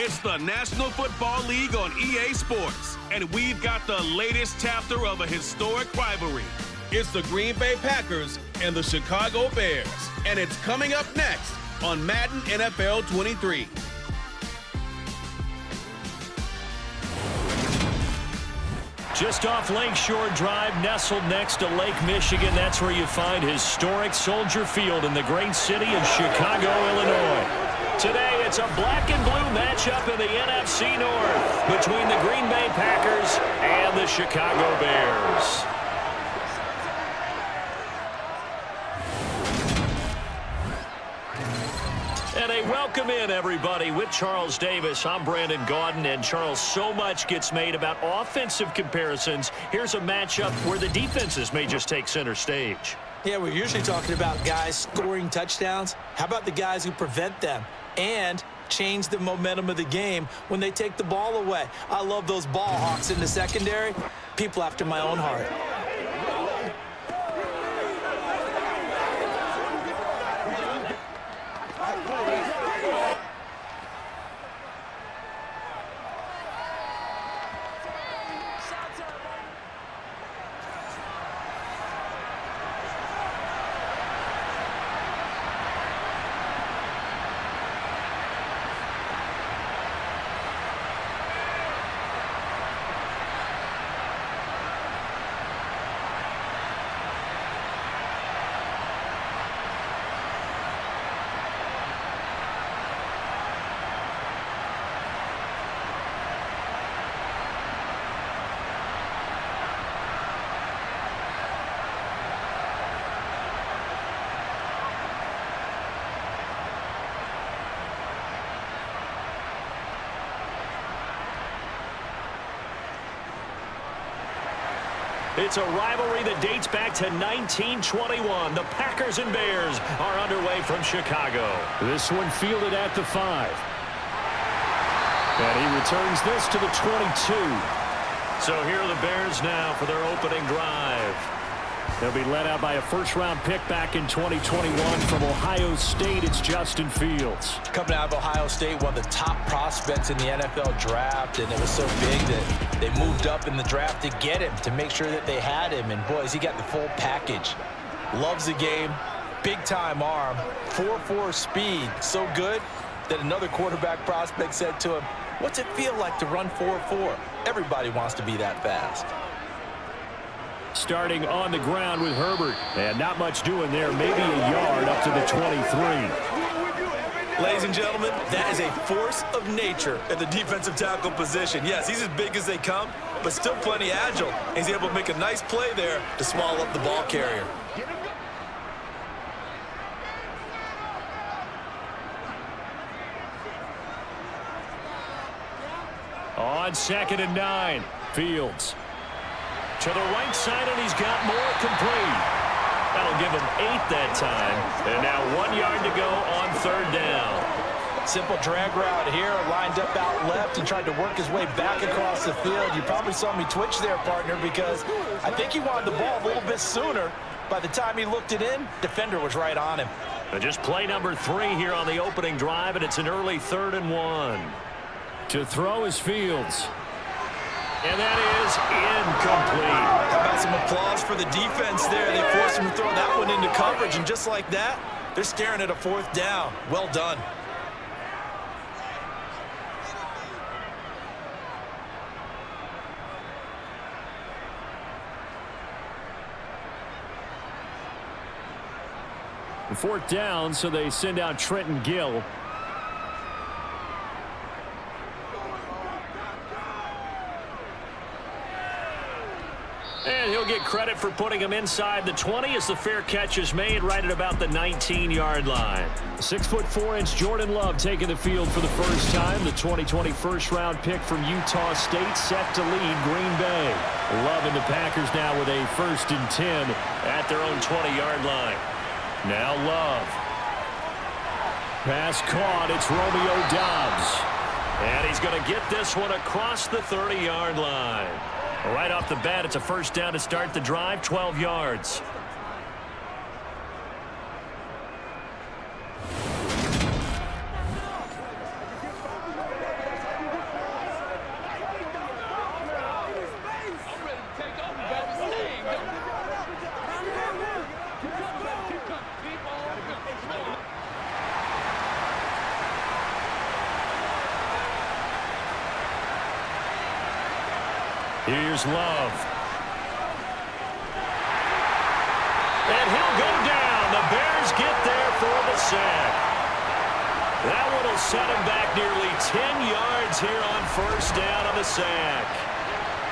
It's the National Football League on EA Sports, and we've got the latest chapter of a historic rivalry. It's the Green Bay Packers and the Chicago Bears, and it's coming up next on Madden NFL 23. Just off Lakeshore Drive, nestled next to Lake Michigan. That's where you find historic Soldier Field in the great city of Chicago, Illinois. Today, it's a black and blue matchup in the NFC North between the Green Bay Packers and the Chicago Bears. And a welcome in, everybody, with Charles Davis. I'm Brandon Gaudin, and Charles, so much gets made about offensive comparisons. Here's a matchup where the defenses may just take center stage. Yeah, we're usually talking about guys scoring touchdowns. How about the guys who prevent them and change the momentum of the game when they take the ball away? I love those ball hawks in the secondary. People after my own heart. It's a rivalry that dates back to 1921. The Packers and Bears are underway from Chicago. This one fielded at the 5. And he returns this to the 22. So here are the Bears now for their opening drive. They'll be led out by a first-round pick back in 2021 from Ohio State. It's Justin Fields. Coming out of Ohio State, one of the top prospects in the NFL draft, and it was so big that they moved up in the draft to get him, to make sure that they had him. And, boys, he got the full package. Loves the game, big-time arm, 4.4 speed, so good that another quarterback prospect said to him, "What's it feel like to run 4.4? Everybody wants to be that fast." Starting on the ground with Herbert. And not much doing there. Maybe a yard up to the 23. Ladies and gentlemen, that is a force of nature at the defensive tackle position. Yes, he's as big as they come, but still plenty agile. He's able to make a nice play there to swallow up the ball carrier. On 2nd and 9, Fields. To the right side, and he's got more complete. That'll give him 8 that time. And now 1 yard to go on 3rd down. Simple drag route here, lined up out left and tried to work his way back across the field. You probably saw me twitch there, partner, because I think he wanted the ball a little bit sooner. By the time he looked it in, defender was right on him. And just play number 3 here on the opening drive, and it's an early 3rd and 1. To throw is Fields. And that is incomplete. How about some applause for the defense there? They forced him to throw that one into coverage, and just like that, they're staring at a 4th down. Well done. The 4th down, so they send out Trenton Gill. And he'll get credit for putting him inside the 20 as the fair catch is made right at about the 19-yard line. 6'4" Jordan Love taking the field for the first time. The 2020 first-round pick from Utah State set to lead Green Bay. Love and the Packers now with a 1st and 10 at their own 20-yard line. Now Love. Pass caught. It's Romeo Doubs. And he's going to get this one across the 30-yard line. Right off the bat, it's a 1st down to start the drive, 12 yards. Here's Love. And he'll go down. The Bears get there for the sack. That one will set him back nearly 10 yards here on first down on the sack.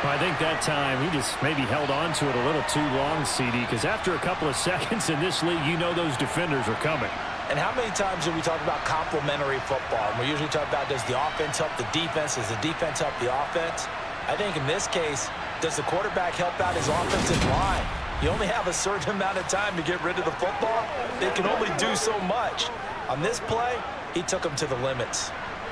I think that time he just maybe held on to it a little too long, CD, because after a couple of seconds in this league, you know those defenders are coming. And how many times do we talk about complementary football? And we usually talk about, does the offense help the defense? Does the defense help the offense? I think in this case, does the quarterback help out his offensive line? You only have a certain amount of time to get rid of the football. They can only do so much. On this play, he took them to the limits.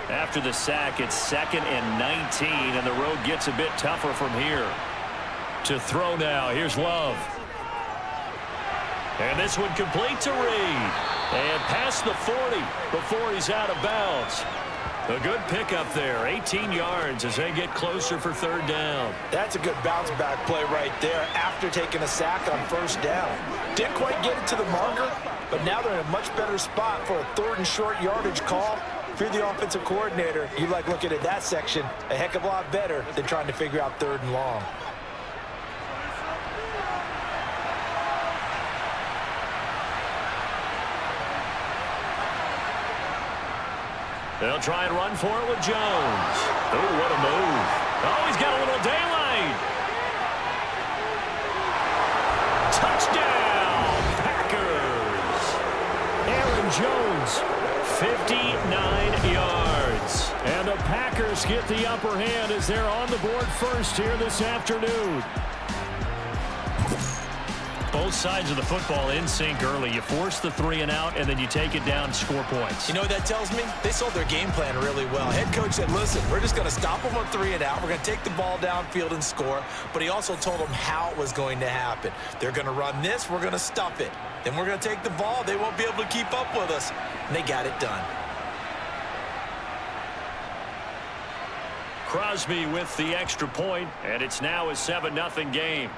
After the sack, it's 2nd and 19, and the road gets a bit tougher from here. To throw now, here's Love. And this one complete to Reed. And past the 40 before he's out of bounds. A good pickup there, 18 yards as they get closer for 3rd down. That's a good bounce back play right there after taking a sack on 1st down. Didn't quite get it to the marker, but now they're in a much better spot for a 3rd and short yardage call. If you're the offensive coordinator, you like looking at that section a heck of a lot better than trying to figure out 3rd and long. They'll try and run for it with Jones. Oh, what a move. Oh, he's got a little daylight. Touchdown, Packers. Aaron Jones, 59 yards. And the Packers get the upper hand as they're on the board first here this afternoon. Both sides of the football in sync early. You force the 3 and out, and then you take it down, score points. You know what that tells me? They sold their game plan really well. Head coach said, listen, we're just going to stop them on 3 and out. We're going to take the ball downfield and score. But he also told them how it was going to happen. They're going to run this. We're going to stuff it. Then we're going to take the ball. They won't be able to keep up with us. And they got it done. Crosby with the extra point, and it's now a 7-0 game.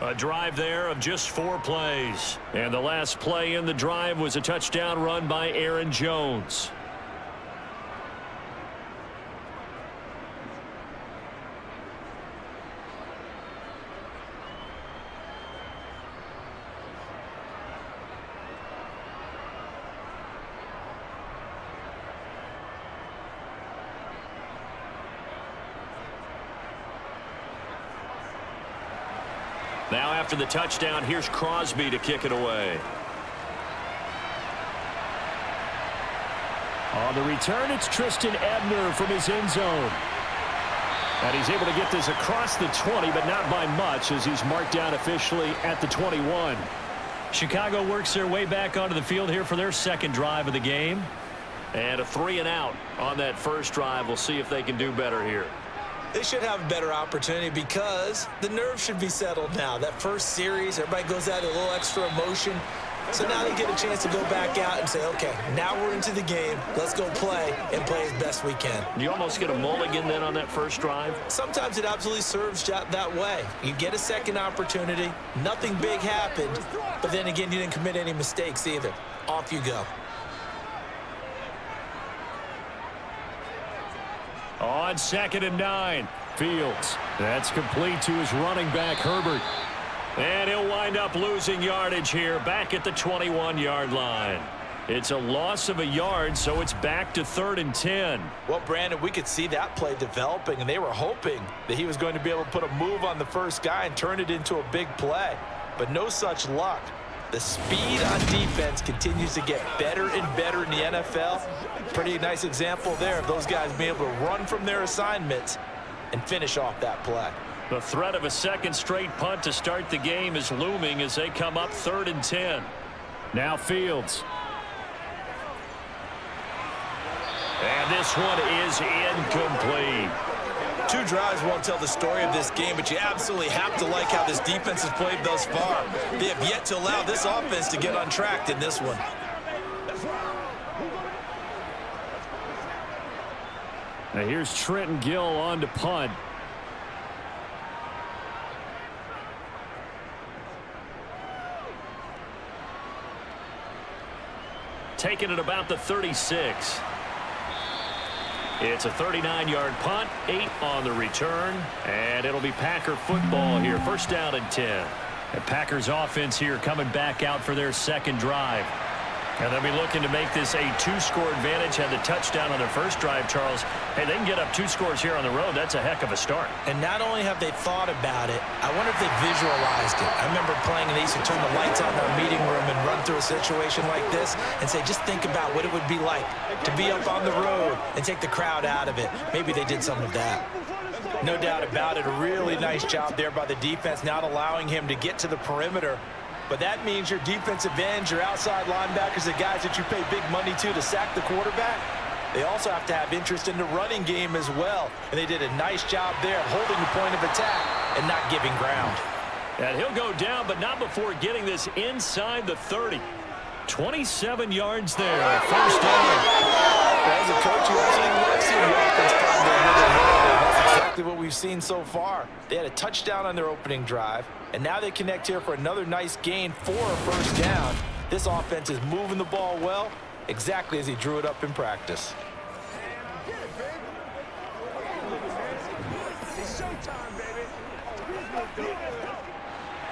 A drive there of just 4 plays. And the last play in the drive was a touchdown run by Aaron Jones. Now after the touchdown, here's Crosby to kick it away. On the return, it's Tristan Ebner from his end zone. And he's able to get this across the 20, but not by much as he's marked down officially at the 21. Chicago works their way back onto the field here for their 2nd drive of the game. And a 3 and out on that first drive. We'll see if they can do better here. They should have a better opportunity because the nerves should be settled now. That first series, everybody goes out with a little extra emotion. So now they get a chance to go back out and say, okay, now we're into the game. Let's go play and play as best we can. You almost get a mulligan then on that first drive? Sometimes it absolutely serves that way. You get a second opportunity. Nothing big happened. But then again, you didn't commit any mistakes either. Off you go. On 2nd and 9, Fields. That's complete to his running back, Herbert. And he'll wind up losing yardage here, back at the 21-yard line. It's a loss of a yard, so it's back to 3rd and 10. Well, Brandon, we could see that play developing, and they were hoping that he was going to be able to put a move on the first guy and turn it into a big play. But no such luck. The speed on defense continues to get better and better in the NFL. Pretty nice example there of those guys being able to run from their assignments and finish off that play. The threat of a 2nd straight punt to start the game is looming as they come up 3rd and 10. Now Fields. And this one is incomplete. 2 drives won't tell the story of this game, but you absolutely have to like how this defense has played thus far. They have yet to allow this offense to get untracked in this one. Now here's Trenton Gill on to punt. Taking it about the 36. It's a 39-yard punt, 8 on the return, and it'll be Packer football here. First down and 10. The Packers offense here coming back out for their second drive. And they'll be looking to make this a 2-score advantage. Had the touchdown on their first drive, Charles. Hey, they can get up 2 scores here on the road. That's a heck of a start. And not only have they thought about it, I wonder if they visualized it. I remember playing, and they used to turn the lights on in our meeting room and run through a situation like this and say, just think about what it would be like to be up on the road and take the crowd out of it. Maybe they did some of that. No doubt about it. A really nice job there by the defense, not allowing him to get to the perimeter. But that means your defensive ends, your outside linebackers, the guys that you pay big money to sack the quarterback, they also have to have interest in the running game as well. And they did a nice job there holding the point of attack and not giving ground. And he'll go down, but not before getting this inside the 30. 27 yards there. First down. As a coach, you absolutely love seeing the offense find their rhythm. That's exactly what we've seen so far. They had a touchdown on their opening drive, and now they connect here for another nice gain for a first down. This offense is moving the ball well, exactly as he drew it up in practice.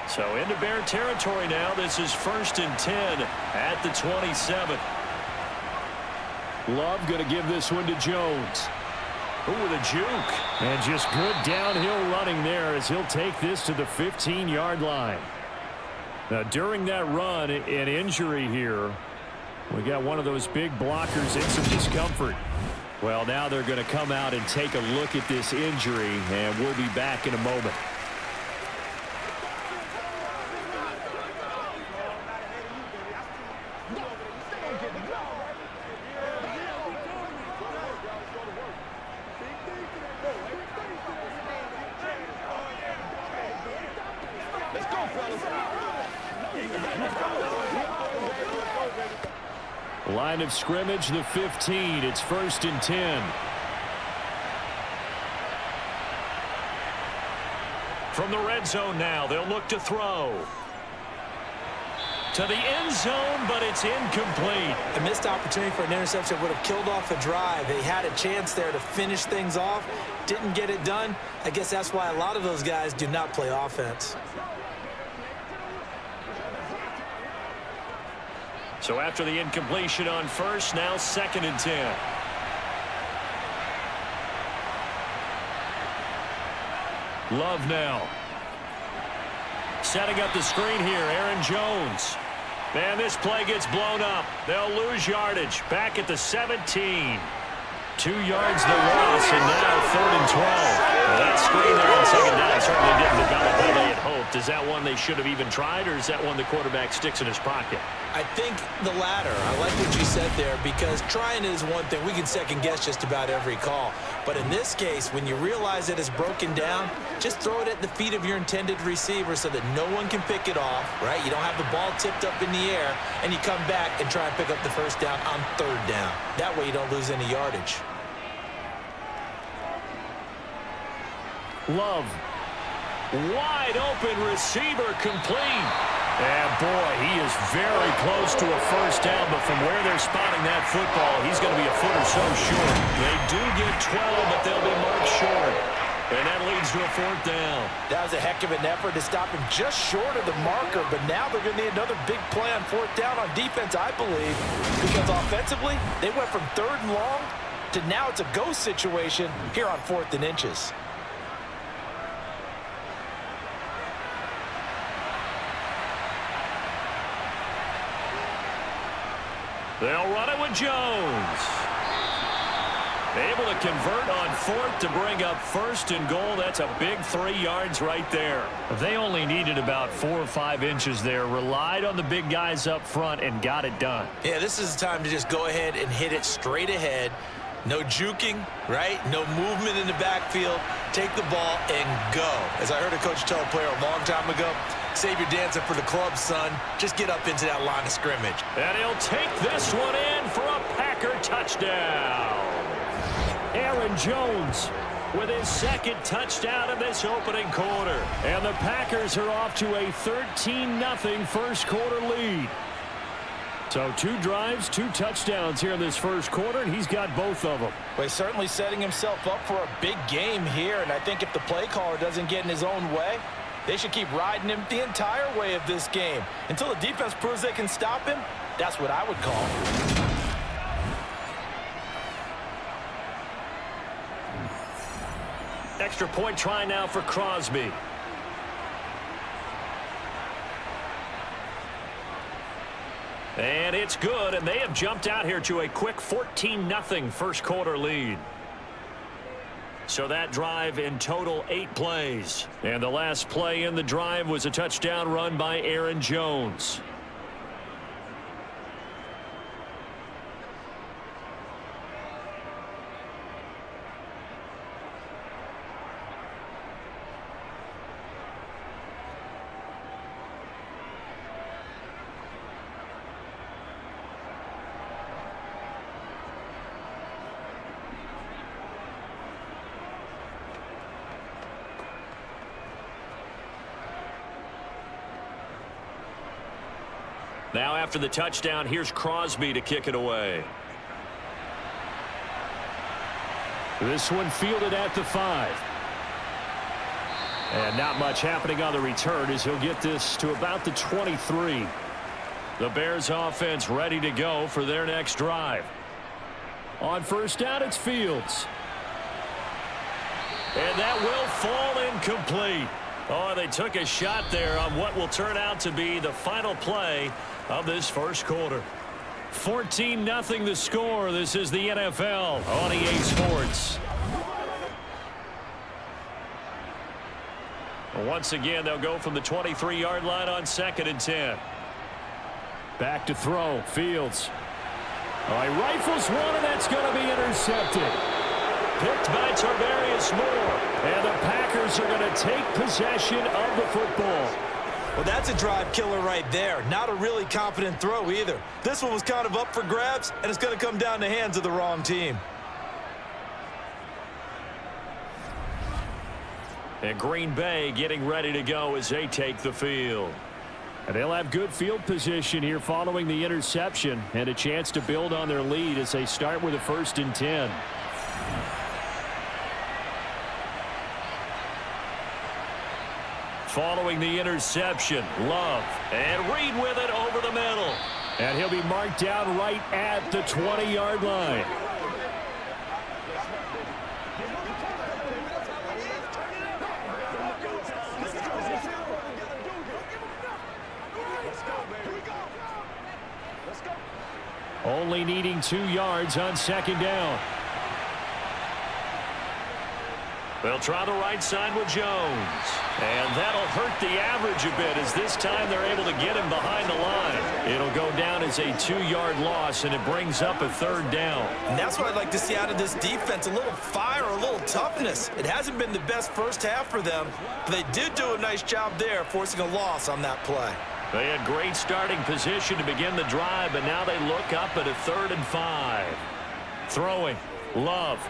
So into Bear territory now. This is 1st and 10 at the 27. Love going to give this one to Jones. Ooh, with a juke. And just good downhill running there as he'll take this to the 15-yard line. Now, during that run, an injury here. We got one of those big blockers in some discomfort. Well, now they're going to come out and take a look at this injury, and we'll be back in a moment. Line of scrimmage, the 15. It's 1st and 10. From the red zone now, they'll look to throw. To the end zone, but it's incomplete. A missed opportunity for an interception would have killed off a drive. They had a chance there to finish things off. Didn't get it done. I guess that's why a lot of those guys do not play offense. So after the incompletion on first, now 2nd and 10. Love now. Setting up the screen here, Aaron Jones. Man, this play gets blown up. They'll lose yardage. Back at the 17. 2 yards the loss, and now 3rd and 12. Well, that screen there on 2nd down certainly didn't develop how they had hoped. Is that one they should have even tried, or is that one the quarterback sticks in his pocket? I think the latter. I like what you said there, because trying is one thing. We can second guess just about every call. But in this case, when you realize that it's broken down, just throw it at the feet of your intended receiver so that no one can pick it off, right? You don't have the ball tipped up in the air, and you come back and try and pick up the first down on 3rd down. That way you don't lose any yardage. Love. Wide open receiver complete. And boy, he is very close to a first down, but from where they're spotting that football, he's going to be a foot or so short. They do get 12, but they'll be marked short. And that leads to a 4th down. That was a heck of an effort to stop him just short of the marker, but now they're going to need another big play on 4th down on defense, I believe, because offensively, they went from 3rd and long to now it's a go situation here on 4th and inches. They'll run it with Jones. Able to convert on 4th to bring up 1st and goal. That's a big 3 yards right there. They only needed about 4 or 5 inches there. Relied on the big guys up front and got it done. Yeah, this is the time to just go ahead and hit it straight ahead. No juking, right? No movement in the backfield. Take the ball and go. As I heard a coach tell a player a long time ago, save your dancing for the club, son. Just get up into that line of scrimmage. And he'll take this one in for a Packer touchdown. Aaron Jones with his 2nd touchdown of this opening quarter. And the Packers are off to a 13-0 first quarter lead. So 2 drives, 2 touchdowns here in this first quarter, and he's got both of them. Well, he's certainly setting himself up for a big game here, and I think if the play caller doesn't get in his own way, they should keep riding him the entire way of this game. Until the defense proves they can stop him, that's what I would call. Extra point try now for Crosby. And it's good, and they have jumped out here to a quick 14-0 first quarter lead. So that drive in total 8 plays. And the last play in the drive was a touchdown run by Aaron Jones. Now after the touchdown, here's Crosby to kick it away. This one fielded at the 5. And not much happening on the return as he'll get this to about the 23. The Bears offense ready to go for their next drive. On first down, it's Fields. And that will fall incomplete. Oh, they took a shot there on what will turn out to be the final play of this first quarter. 14-0 the score. This is the NFL on EA Sports. Once again, they'll go from the 23-yard line on 2nd and 10. Back to throw. Fields. All right, rifles one, and that's going to be intercepted. Picked by Tarvarius Moore. And the Packers are going to take possession of the football. Well, that's a drive killer right there. Not a really confident throw either. This one was kind of up for grabs, and it's going to come down the hands of the wrong team. And Green Bay getting ready to go as they take the field. And they'll have good field position here following the interception and a chance to build on their lead as they start with a 1st and 10. Following the interception, Love, and Reed with it over the middle. And he'll be marked down right at the 20-yard line. Only needing 2 yards on 2nd down. They'll try the right side with Jones. And that'll hurt the average a bit as this time they're able to get him behind the line. It'll go down as a 2-yard loss, and it brings up a 3rd down. And that's what I'd like to see out of this defense, a little fire, a little toughness. It hasn't been the best first half for them, but they did do a nice job there, forcing a loss on that play. They had great starting position to begin the drive, but now they look up at a 3rd and 5. Throwing, Love.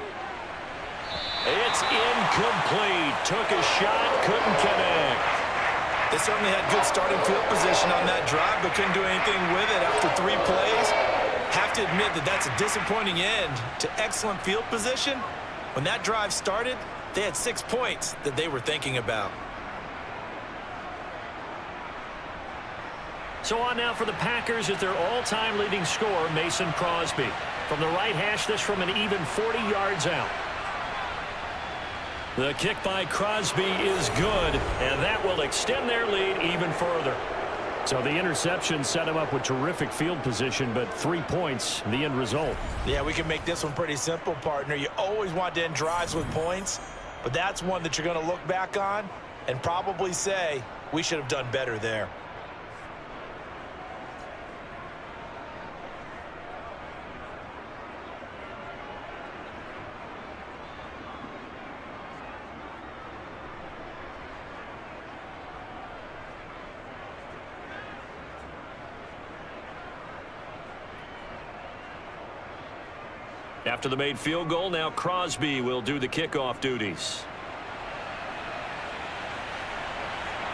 It's incomplete. Took a shot, couldn't connect. They certainly had good starting field position on that drive, but couldn't do anything with it after 3 plays. Have to admit that that's a disappointing end to excellent field position. When that drive started, they had 6 points that they were thinking about. So on now for the Packers at their all-time leading scorer, Mason Crosby. From the right hash, this from an even 40 yards out. The kick by Crosby is good, and that will extend their lead even further. So the interception set him up with terrific field position, but 3 points, the end result. Yeah, we can make this one pretty simple, partner. You always want to end drives with points, but that's one that you're going to look back on and probably say, we should have done better there. After the made field goal, now Crosby will do the kickoff duties.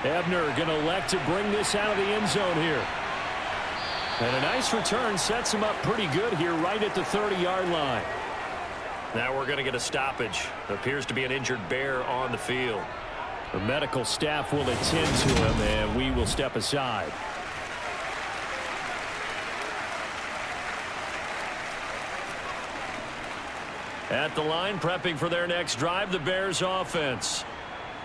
Ebner going to elect to bring this out of the end zone here. And a nice return sets him up pretty good here right at the 30-yard line. Now we're going to get a stoppage. Appears to be an injured Bear on the field. The medical staff will attend to him, and we will step aside. At the line, prepping for their next drive, the Bears offense.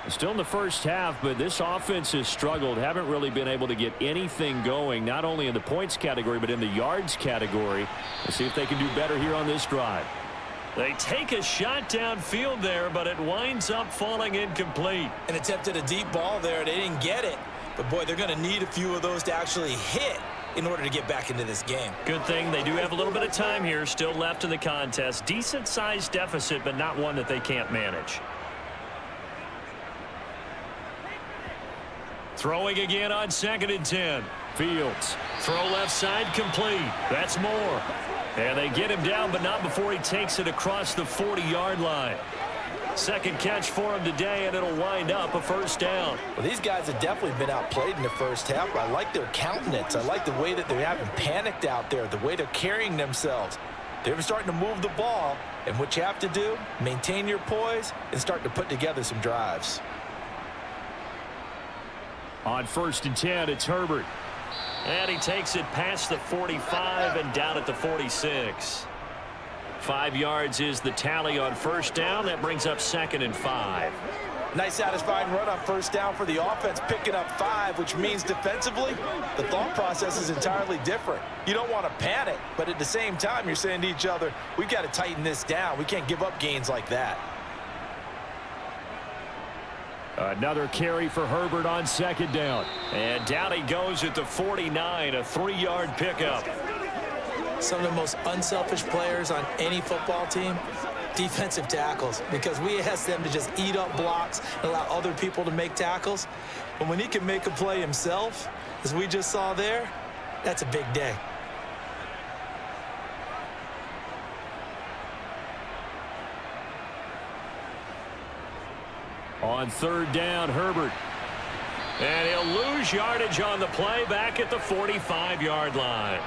Still in the first half, but this offense has struggled. Haven't really been able to get anything going, not only in the points category, but in the yards category. Let's see if they can do better here on this drive. They take a shot downfield there, but it winds up falling incomplete. An attempt at a deep ball there. They didn't get it. But, boy, they're going to need a few of those to actually hit in order to get back into this game. Good thing they do have a little bit of time here still left in the contest. Decent-sized deficit, but not one that they can't manage. Throwing again on 2nd and 10. Fields. Throw left side complete. That's Moore. And they get him down, but not before he takes it across the 40-yard line. Second catch for him today, and it'll wind up a first down. Well, these guys have definitely been outplayed in the first half, but I like their countenance. I like the way that they're having panicked out there, the way they're carrying themselves. They're starting to move the ball, and what you have to do, maintain your poise and start to put together some drives. On 1st and 10, it's Herbert. And he takes it past the 45 and down at the 46. 5 yards is the tally on first down. That brings up 2nd and 5. Nice satisfying run on first down for the offense, picking up 5, which means defensively, the thought process is entirely different. You don't want to panic, but at the same time, you're saying to each other, we've got to tighten this down. We can't give up gains like that. Another carry for Herbert on 2nd down. And down he goes at the 49, a 3-yard pickup. Some of the most unselfish players on any football team, defensive tackles, because we ask them to just eat up blocks and allow other people to make tackles. But when he can make a play himself, as we just saw there, that's a big day. On 3rd down, Herbert. And he'll lose yardage on the play back at the 45-yard line.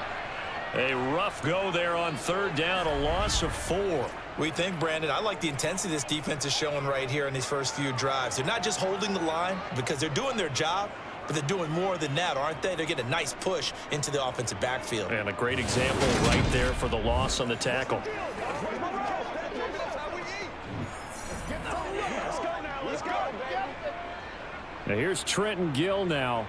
A rough go there on 3rd down, a loss of 4. We think, Brandon, I like the intensity this defense is showing right here in these first few drives. They're not just holding the line because they're doing their job, but they're doing more than that, aren't they? They're getting a nice push into the offensive backfield. And a great example right there for the loss on the tackle. Now here's Trenton Gill now.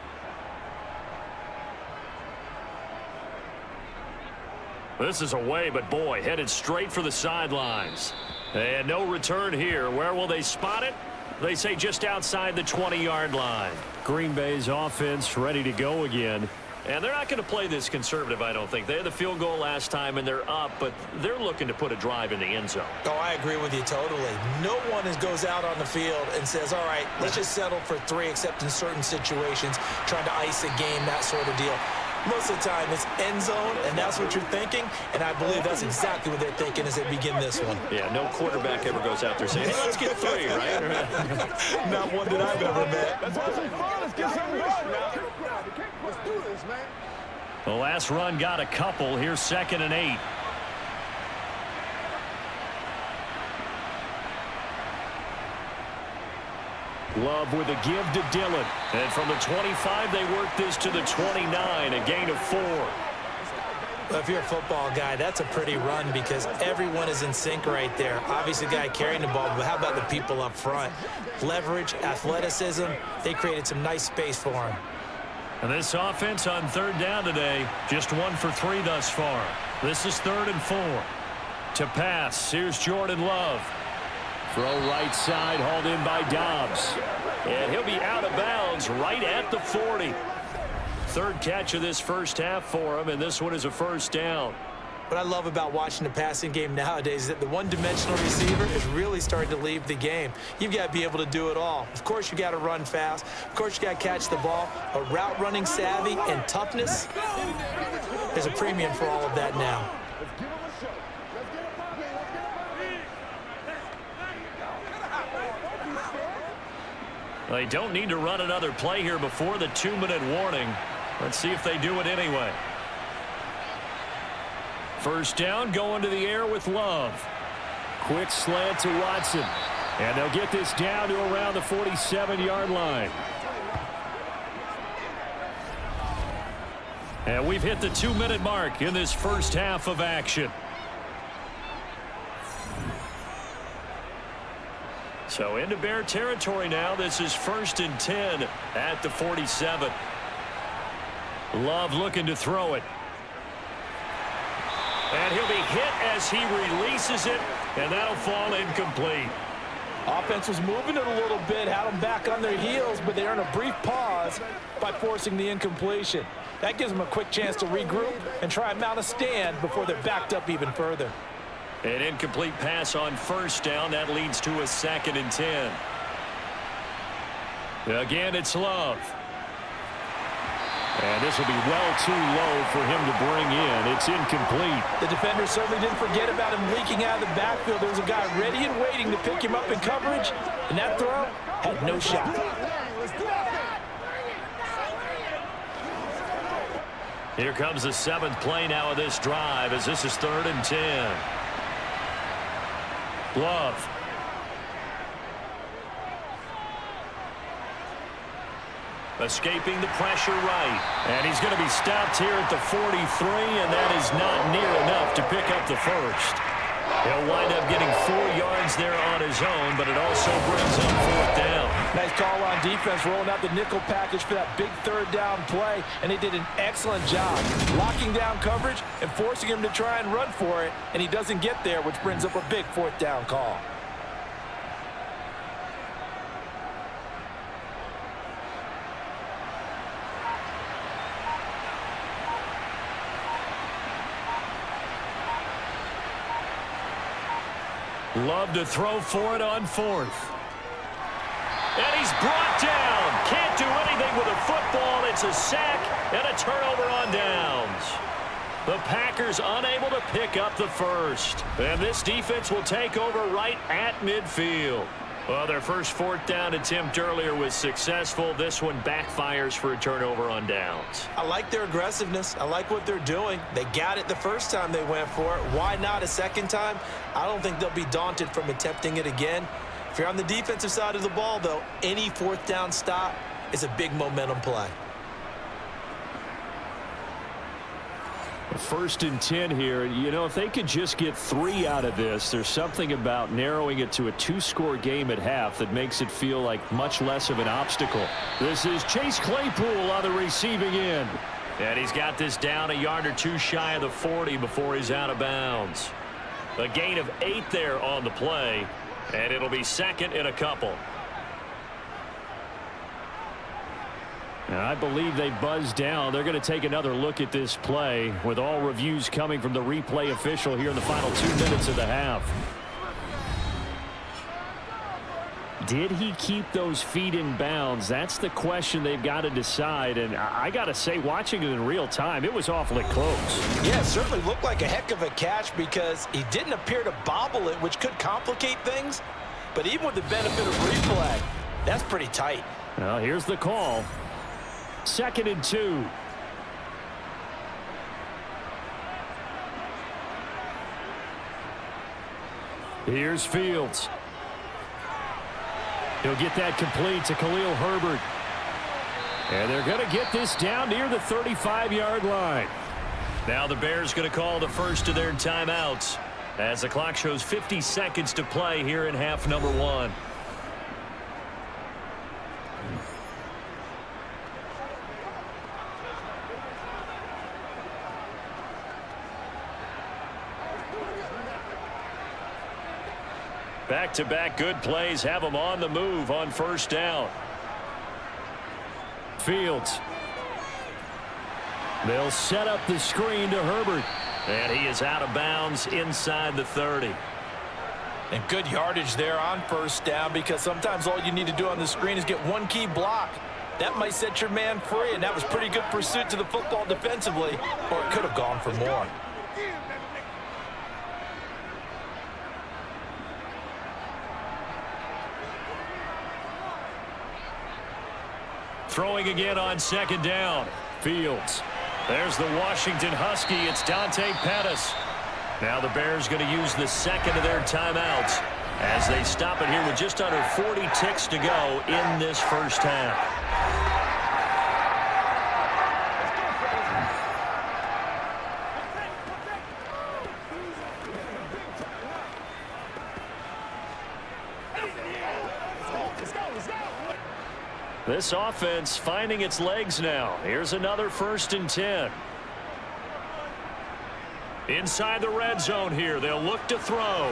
This is away, but boy, headed straight for the sidelines. And no return here. Where will they spot it? They say just outside the 20-yard line. Green Bay's offense ready to go again. And they're not going to play this conservative, I don't think. They had the field goal last time, and they're up, but they're looking to put a drive in the end zone. Oh, I agree with you totally. No one goes out on the field and says, all right, let's just settle for 3, except in certain situations, trying to ice a game, that sort of deal. Most of the time, it's end zone, and that's what you're thinking, and I believe that's exactly what they're thinking as they begin this one. Yeah, no quarterback ever goes out there saying, hey, let's get 3, right? Not one that I've ever met. Let's have some fun. Let's get some rush now. Let's do this, man. The last run got a couple. Here's 2nd and 8. Love with a give to Dillon. And from the 25, they work this to the 29, a gain of 4. Well, if you're a football guy, that's a pretty run because everyone is in sync right there. Obviously, the guy carrying the ball, but how about the people up front? Leverage, athleticism, they created some nice space for him. And this offense on 3rd down today, just 1 for 3 thus far. This is 3rd and 4. To pass, here's Jordan Love. Throw right side, hauled in by Dobbs. And he'll be out of bounds right at the 40. 3rd catch of this first half for him, and this one is a first down. What I love about watching the passing game nowadays is that the one-dimensional receiver is really starting to leave the game. You've got to be able to do it all. Of course, you got to run fast. Of course, you got to catch the ball. But route running savvy and toughness, there's a premium for all of that now. They don't need to run another play here before the 2-minute warning. Let's see if they do it anyway. First down, going to the air with Love. Quick slant to Watson. And they'll get this down to around the 47-yard line. And we've hit the 2-minute mark in this first half of action. So into Bear territory now. This is 1st and 10 at the 47. Love looking to throw it. And he'll be hit as he releases it, and that'll fall incomplete. Offense was moving it a little bit, had them back on their heels, but they earned a brief pause by forcing the incompletion. That gives them a quick chance to regroup and try and mount a stand before they're backed up even further. An incomplete pass on first down. That leads to a 2nd and 10. Again, it's Love. And this will be well too low for him to bring in. It's incomplete. The defender certainly didn't forget about him leaking out of the backfield. There was a guy ready and waiting to pick him up in coverage, and that throw had no shot. Here comes the 7th play now of this drive as this is 3rd and 10. Love. Escaping the pressure right. And he's going to be stopped here at the 43, and that is not near enough to pick up the first. He'll wind up getting 4 yards there on his own, but it also brings up 4th down. Nice call on defense, rolling out the nickel package for that big 3rd down play, and they did an excellent job locking down coverage and forcing him to try and run for it, and he doesn't get there, which brings up a big 4th down call. Love to throw for it on 4th. And he's brought down. Can't do anything with a football. It's a sack and a turnover on downs. The Packers unable to pick up the first. And this defense will take over right at midfield. Well, their first 4th down attempt earlier was successful. This one backfires for a turnover on downs. I like their aggressiveness. I like what they're doing. They got it the first time they went for it. Why not a second time? I don't think they'll be daunted from attempting it again. If you're on the defensive side of the ball, though, any 4th down stop is a big momentum play. 1st and 10 here. You know, if they could just get 3 out of this, there's something about narrowing it to a 2-score game at half that makes it feel like much less of an obstacle. This is Chase Claypool on the receiving end. And he's got this down a yard or 2 shy of the 40 before he's out of bounds. A gain of 8 there on the play, and it'll be 2nd and a couple. And I believe they buzzed down. They're going to take another look at this play with all reviews coming from the replay official here in the final 2 minutes of the half. Did he keep those feet in bounds? That's the question they've got to decide. And I got to say, watching it in real time, it was awfully close. Yeah, it certainly looked like a heck of a catch because he didn't appear to bobble it, which could complicate things. But even with the benefit of replay, that's pretty tight. Well, here's the call. 2nd and 2. Here's Fields. He'll get that complete to Khalil Herbert. And they're going to get this down near the 35-yard line. Now the Bears going to call the first of their timeouts as the clock shows 50 seconds to play here in half number 1. Back-to-back good plays have them on the move on 1st down. Fields. They'll set up the screen to Herbert. And he is out of bounds inside the 30. And good yardage there on 1st down because sometimes all you need to do on the screen is get one key block. That might set your man free, and that was pretty good pursuit to the football defensively, or it could have gone for more. Throwing again on 2nd down. Fields. There's the Washington Husky. It's Dante Pettis. Now the Bears going to use the second of their timeouts as they stop it here with just under 40 ticks to go in this first half. This offense finding its legs now. Here's another 1st and 10. Inside the red zone here, they'll look to throw.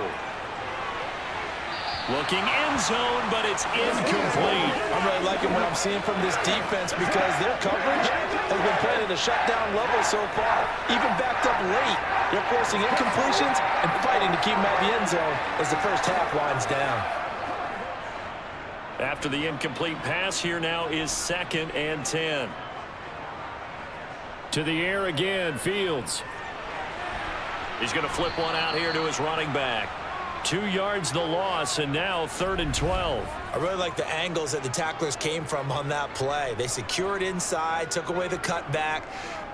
Looking end zone, but it's incomplete. I'm really liking what I'm seeing from this defense because their coverage has been playing at a shutdown level so far. Even backed up late, they're forcing incompletions and fighting to keep them at the end zone as the first half winds down. After the incomplete pass, here now is 2nd and 10. To the air again, Fields. He's going to flip one out here to his running back. 2 yards the loss, and now 3rd and 12. I really like the angles that the tacklers came from on that play. They secured inside, took away the cutback.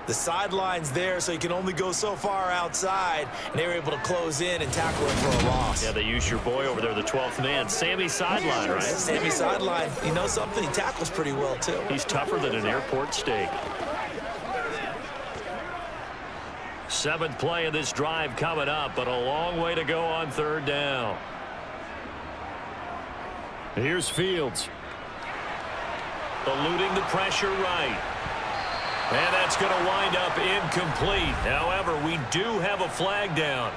The sideline's there, so you can only go so far outside, and they were able to close in and tackle him for a loss. Yeah, they used your boy over there, the 12th man, Sammy Sideline, right? Sammy Sideline. You know something? He tackles pretty well, too. He's tougher than an airport steak. 7th play of this drive coming up, but a long way to go on 3rd down. Here's Fields. Eluding the pressure right. And that's going to wind up incomplete. However, we do have a flag down.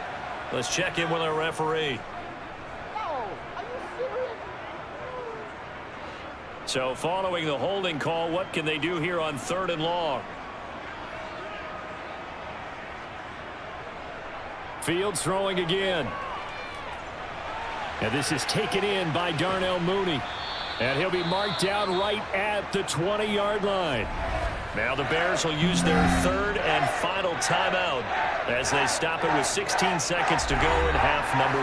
Let's check in with our referee. So following the holding call, what can they do here on 3rd and long? Fields throwing again. And this is taken in by Darnell Mooney. And he'll be marked down right at the 20-yard line. Now the Bears will use their 3rd and final timeout as they stop it with 16 seconds to go in half number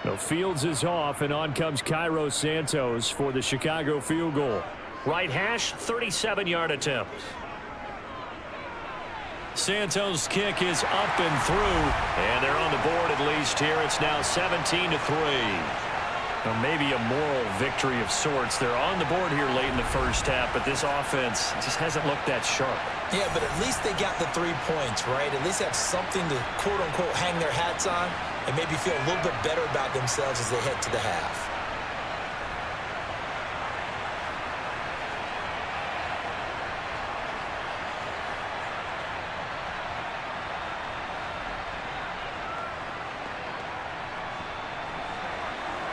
1. No, Fields is off, and on comes Cairo Santos for the Chicago field goal. Right hash, 37-yard attempt. Santos' kick is up and through, and they're on the board at least here. It's now 17-3. Well, maybe a moral victory of sorts. They're on the board here late in the first half, but this offense just hasn't looked that sharp. Yeah, but at least they got the 3 points, right? At least have something to, quote-unquote, hang their hats on and maybe feel a little bit better about themselves as they head to the half.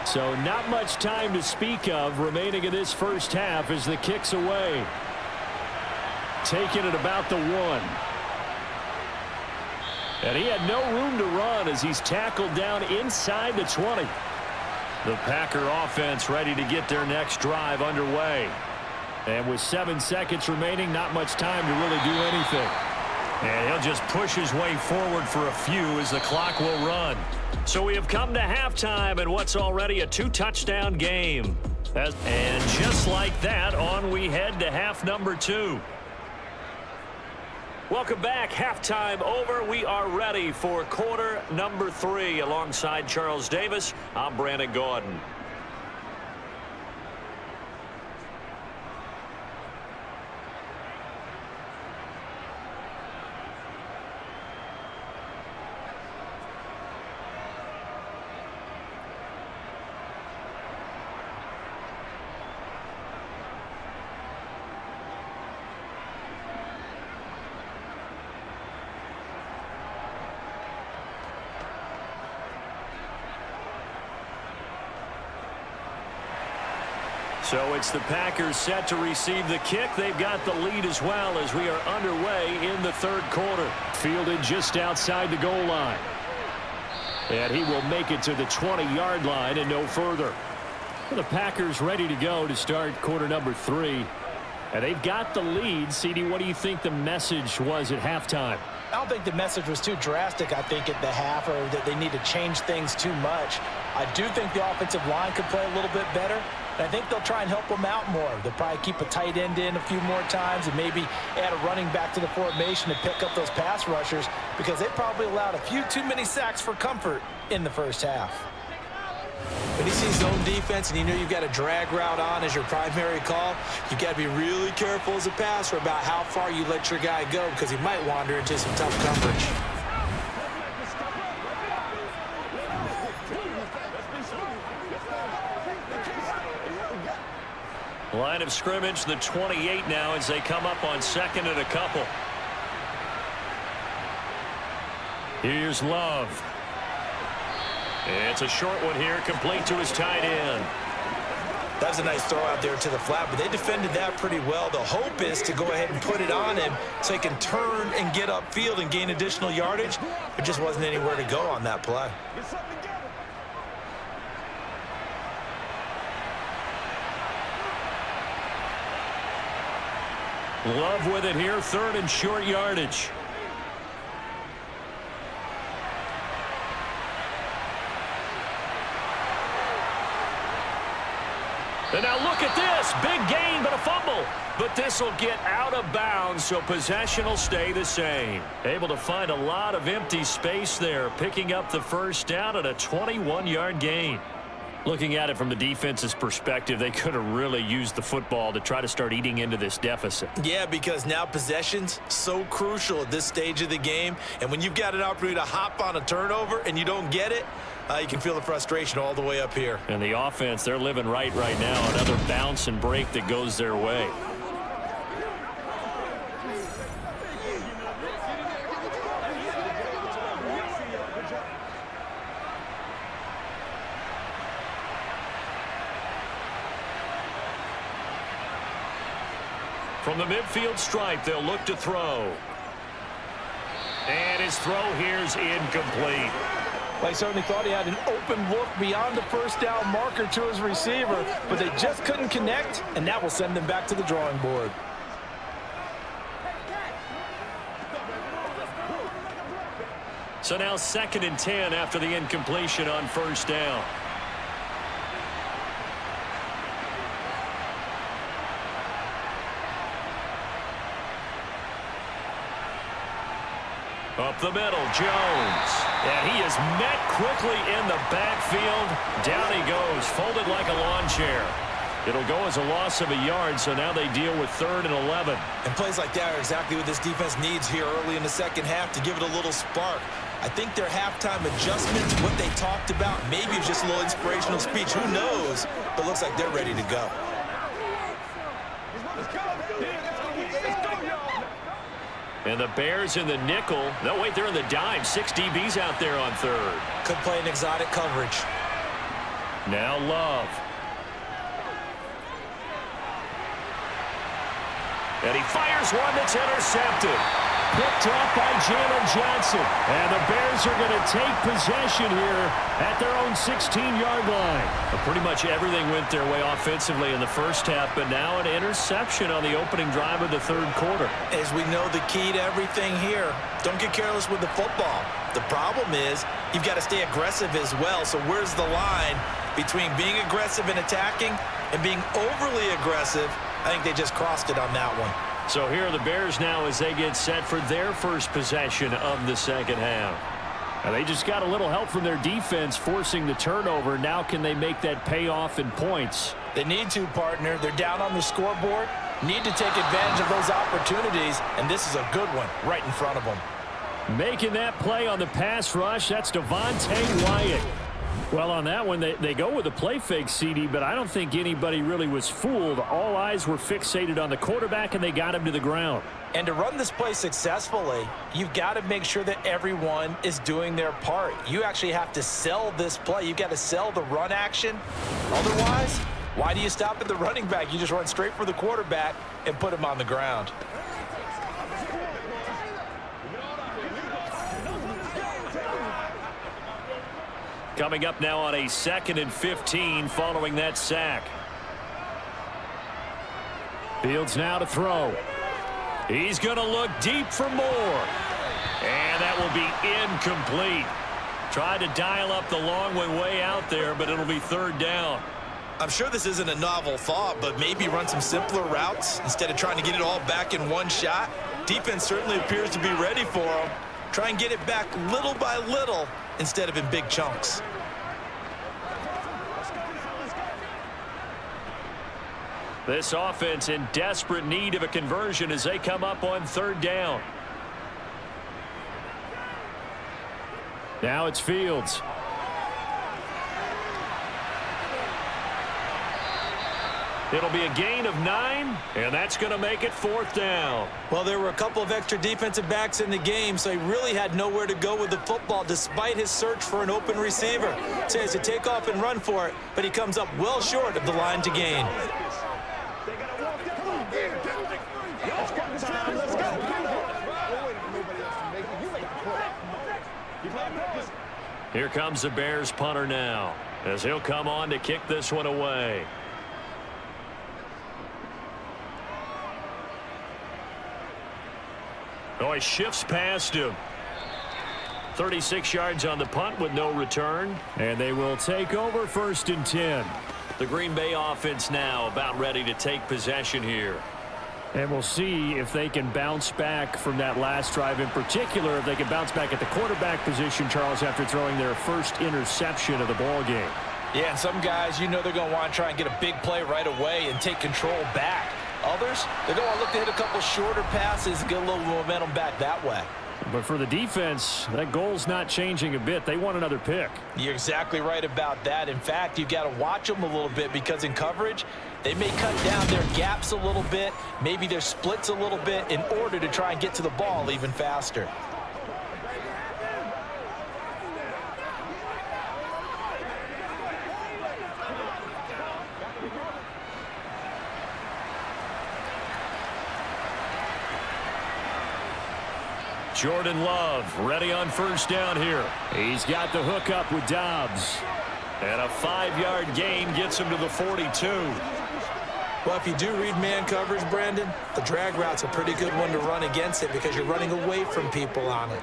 So not much time to speak of remaining in this first half as the kick's away. Taking it about the 1. And he had no room to run as he's tackled down inside the 20. The Packer offense ready to get their next drive underway. And with 7 seconds remaining, not much time to really do anything. And he'll just push his way forward for a few as the clock will run. So we have come to halftime and what's already a 2-touchdown game. And just like that, on we head to half number 2. Welcome back. Halftime over. We are ready for quarter number 3. Alongside Charles Davis, I'm Brandon Gordon. So it's the Packers set to receive the kick. They've got the lead as well as we are underway in the 3rd quarter. Fielded just outside the goal line. And he will make it to the 20-yard line and no further. Well, the Packers ready to go to start quarter number 3. And they've got the lead. CD, what do you think the message was at halftime? I don't think the message was too drastic, I think, at the half, or that they need to change things too much. I do think the offensive line could play a little bit better, and I think they'll try and help them out more. They'll probably keep a tight end in a few more times and maybe add a running back to the formation to pick up those pass rushers, because they probably allowed a few too many sacks for comfort in the first half. When you see zone defense and you know you've got a drag route on as your primary call, you've got to be really careful as a passer about how far you let your guy go, because he might wander into some tough coverage. Line of scrimmage, the 28 now, as they come up on second and a couple. Here's Love. It's a short one here, complete to his tight end. That was a nice throw out there to the flat, but they defended that pretty well. The hope is to go ahead and put it on him so he can turn and get upfield and gain additional yardage. There just wasn't anywhere to go on that play. Love with it here, third and short yardage. And now look at this. Big gain, but a fumble. But this will get out of bounds, so possession will stay the same. Able to find a lot of empty space there, picking up the first down at a 21-yard gain. Looking at it from the defense's perspective, they could have really used the football to try to start eating into this deficit. Yeah, because now possession's so crucial at this stage of the game. And when you've got an opportunity to hop on a turnover and you don't get it, you can feel the frustration all the way up here. And the offense, they're living right now. Another bounce and break that goes their way. From the midfield stripe, they'll look to throw. And his throw here's incomplete. Well, he certainly thought he had an open look beyond the first down marker to his receiver, but they just couldn't connect, and that will send them back to the drawing board. So now 2nd and 10 after the incompletion on first down. Up the middle, Jones. And he is met quickly in the backfield. Down he goes, folded like a lawn chair. It'll go as a loss of a yard, so now they deal with 3rd and 11. And plays like that are exactly what this defense needs here early in the second half to give it a little spark. I think their halftime adjustments, what they talked about, maybe it's just a little inspirational speech. Who knows? But looks like they're ready to go. And the Bears in the nickel. No, wait, they're in the dime. 6 DBs out there on 3rd. Could play an exotic coverage. Now Love. And he fires one that's intercepted. Picked off by Jalen Johnson. And the Bears are going to take possession here at their own 16-yard line. Pretty much everything went their way offensively in the first half, but now an interception on the opening drive of the 3rd quarter. As we know, the key to everything here, don't get careless with the football. The problem is you've got to stay aggressive as well. So where's the line between being aggressive and attacking and being overly aggressive? I think they just crossed it on that one. So here are the Bears now as they get set for their first possession of the second half. Now they just got a little help from their defense forcing the turnover. Now can they make that pay off in points? They need to, partner. They're down on the scoreboard. Need to take advantage of those opportunities, and this is a good one right in front of them. Making that play on the pass rush, that's Devontae Wyatt. Well, on that one, they go with a play fake, CD, but I don't think anybody really was fooled. All eyes were fixated on the quarterback, and they got him to the ground. And to run this play successfully, you've got to make sure that everyone is doing their part. You actually have to sell this play. You've got to sell the run action. Otherwise, why do you stop at the running back? You just run straight for the quarterback and put him on the ground. Coming up now on a 2nd and 15 following that sack. Fields now to throw. He's going to look deep for more. And that will be incomplete. Tried to dial up the long way out there, but it'll be third down. I'm sure this isn't a novel thought, but maybe run some simpler routes instead of trying to get it all back in one shot. Defense certainly appears to be ready for them. Try and get it back little by little instead of in big chunks. This offense in desperate need of a conversion as they come up on third down. Now it's Fields. It'll be a gain of 9, and that's going to make it fourth down. Well, there were a couple of extra defensive backs in the game, so he really had nowhere to go with the football despite his search for an open receiver. So he has to take off and run for it, but he comes up well short of the line to gain. Here comes the Bears punter now, as he'll come on to kick this one away. Oh, he shifts past him. 36 yards on the punt with no return. And they will take over 1st and 10. The Green Bay offense now about ready to take possession here. And we'll see if they can bounce back from that last drive, in particular if they can bounce back at the quarterback position, Charles, after throwing their first interception of the ball game. Yeah, and some guys, you know they're going to want to try and get a big play right away and take control back. Others, they're going to look to hit a couple shorter passes and get a little momentum back that way. But for the defense, that goal's not changing a bit. They want another pick. You're exactly right about that. In fact, you've got to watch them a little bit because in coverage, they may cut down their gaps a little bit, maybe their splits a little bit in order to try and get to the ball even faster. Jordan Love ready on first down here. He's got the hook up with Dobbs. And a 5-yard gain gets him to the 42. Well, if you do read man coverage, Brandon, the drag route's a pretty good one to run against it because you're running away from people on it.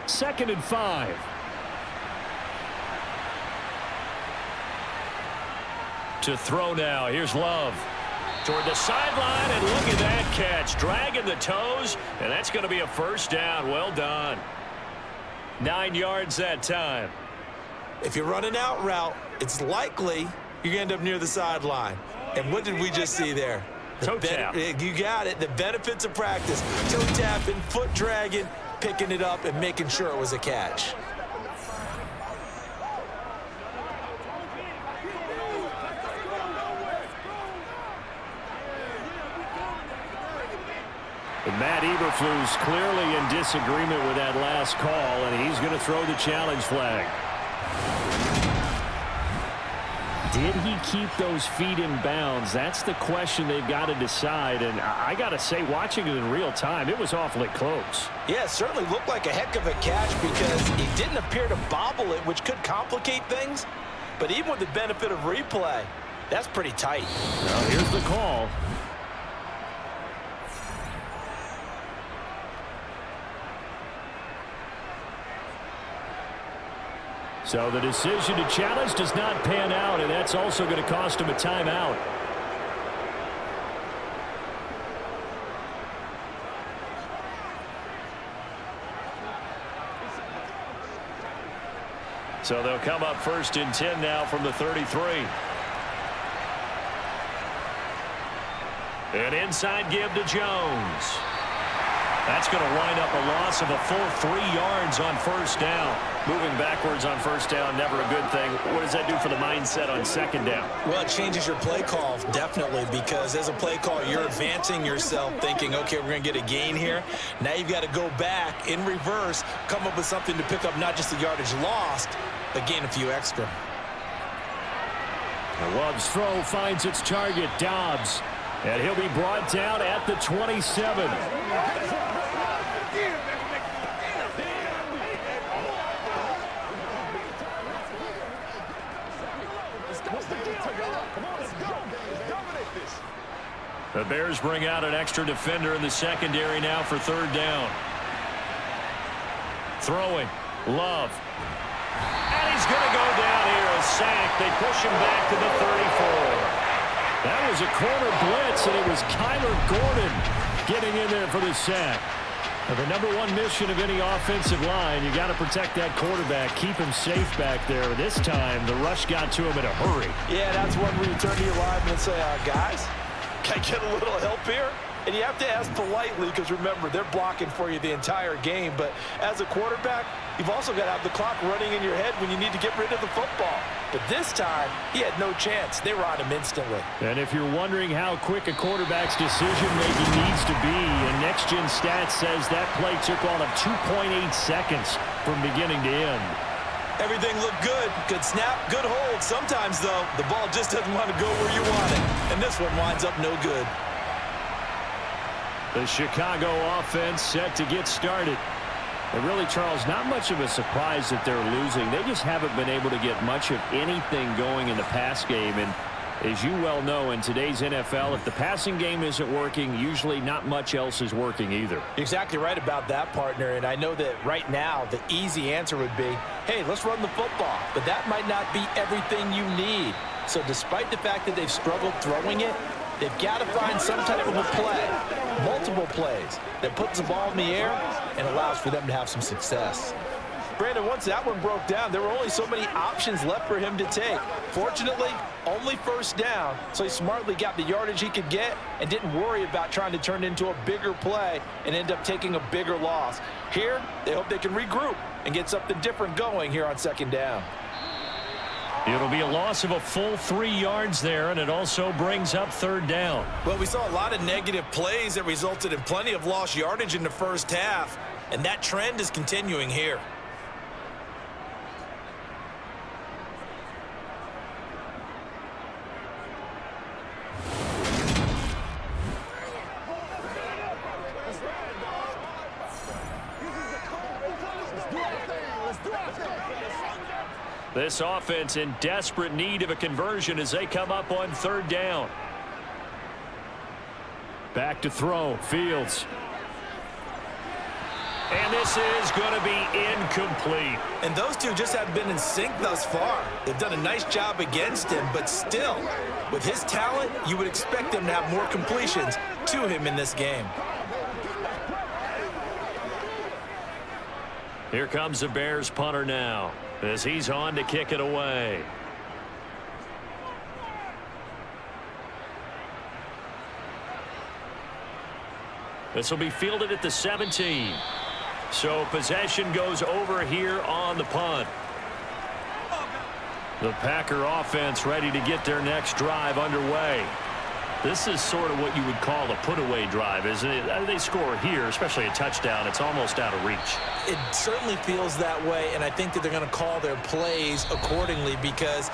2nd and 5. To throw now. Here's Love. Toward the sideline, and look at that catch. Dragging the toes, and that's going to be a first down. Well done. 9 yards that time. If you're running out route, it's likely you're going to end up near the sideline. And what did we just see there? Toe tap. You got it. The benefits of practice. Toe tapping, foot dragging, picking it up, and making sure it was a catch. And Matt Eberflus clearly in disagreement with that last call, and he's going to throw the challenge flag. Did he keep those feet in bounds? That's the question they've got to decide. And I got to say, watching it in real time, it was awfully close. Yeah, it certainly looked like a heck of a catch because he didn't appear to bobble it, which could complicate things. But even with the benefit of replay, that's pretty tight. Well, here's the call. So the decision to challenge does not pan out, and that's also going to cost him a timeout. So they'll come up 1st and 10 now from the 33. An inside give to Jones. That's going to wind up a loss of a full 3 yards on first down. Moving backwards on first down, never a good thing. What does that do for the mindset on second down? Well, it changes your play call, definitely, because as a play call, you're advancing yourself thinking, okay, we're going to get a gain here. Now you've got to go back in reverse, come up with something to pick up not just the yardage lost, but gain a few extra. Love's throw finds its target, Dobbs. And he'll be brought down at the 27. The Bears bring out an extra defender in the secondary now for third down. Throwing. Love. And he's going to go down here. A sack. They push him back to the 34. That was a corner blitz, and it was Kyler Gordon getting in there for the sack. Now, the number one mission of any offensive line, you got to protect that quarterback, keep him safe back there. This time, the rush got to him in a hurry. Yeah, that's one where you turn to your lineman and say, guys, can I get a little help here? And you have to ask politely because, remember, they're blocking for you the entire game. But as a quarterback, you've also got to have the clock running in your head when you need to get rid of the football. But this time, he had no chance. They were on him instantly. And if you're wondering how quick a quarterback's decision-making needs to be, and Next Gen Stats says that play took all of 2.8 seconds from beginning to end. Everything looked good. Good snap, good hold. Sometimes, though, the ball just doesn't want to go where you want it. And this one winds up no good. The Chicago offense set to get started. And really, Charles, not much of a surprise that they're losing. They just haven't been able to get much of anything going in the pass game. And as you well know, in today's NFL, if the passing game isn't working, usually not much else is working either. You're exactly right about that, partner. And I know that right now the easy answer would be, hey, let's run the football. But that might not be everything you need. So despite the fact that they've struggled throwing it, they've got to find some type of a play, multiple plays, that puts the ball in the air and allows for them to have some success. Brandon, once that one broke down, there were only so many options left for him to take. Fortunately, only first down, so he smartly got the yardage he could get and didn't worry about trying to turn it into a bigger play and end up taking a bigger loss. Here, they hope they can regroup and get something different going here on second down. It'll be a loss of a full 3 yards there, and it also brings up third down. Well, we saw a lot of negative plays that resulted in plenty of lost yardage in the first half, and that trend is continuing here. This offense in desperate need of a conversion as they come up on third down. Back to throw. Fields. And this is going to be incomplete. And those two just haven't been in sync thus far. They've done a nice job against him, but still, with his talent, you would expect him to have more completions to him in this game. Here comes the Bears punter now, as he's on to kick it away. This will be fielded at the 17. So possession goes over here on the punt. The Packer offense ready to get their next drive underway. This is sort of what you would call a put-away drive, isn't it? They score here, especially a touchdown. It's almost out of reach. It certainly feels that way, and I think that they're going to call their plays accordingly, because